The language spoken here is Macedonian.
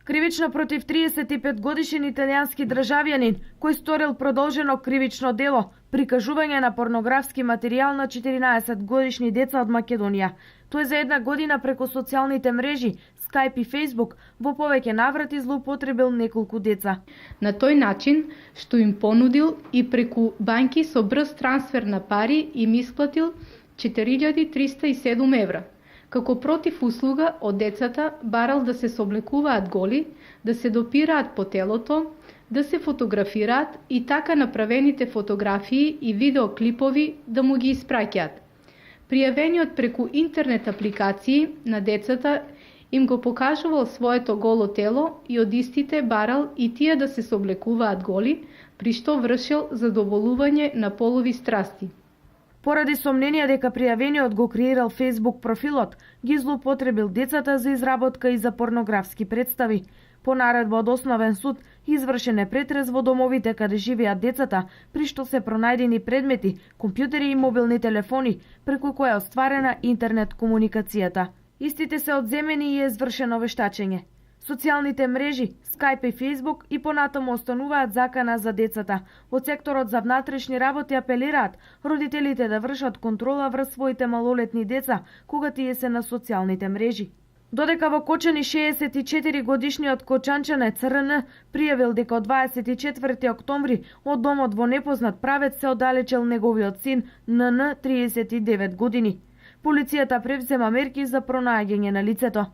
Кривично против 35 годишен италијански државјанин кој сторил продолжено кривично дело, прикажување на порнографски материјал на 14 годишни деца од Македонија. Тој за една година преку социјалните мрежи, Skype и Facebook, во повеќе наврати злоупотребил неколку деца. На тој начин што им понудил и преку банки со брз трансфер на пари им исплатил 4307 евра. Како против услуга од децата барал да се соблекуваат голи, да се допираат по телото, да се фотографираат и така направените фотографии и видеоклипови да му ги испраќаат. Пријавениот преку интернет апликации на децата им го покажувал своето голо тело и од истите барал и тие да се соблекуваат голи, при што вршил задоволување на полови страсти. Поради сомнение дека пријавениот го креирал Facebook профилот, ги злоупотребил децата за изработка и за порнографски представи. По наредба од Основен суд, извршен е претрез во домовите каде живеат децата, при што се пронајдени предмети, компјутери и мобилни телефони, преку која е остварена интернет комуникацијата. Истите се одземени и е извршено вештачење. Социјалните мрежи, Skype и Facebook и понатаму остануваат закана за децата. Од секторот за внатрешни работи апелираат родителите да вршат контрола врз своите малолетни деца кога тие се на социјалните мрежи. Додека во Кочани 64 годишниот кочанчанец РН пријавил дека од 24 октомври од домот во непознат правец се оддалечил неговиот син НН 39 години. Полицијата превзема мерки за пронајаѓање на лицето.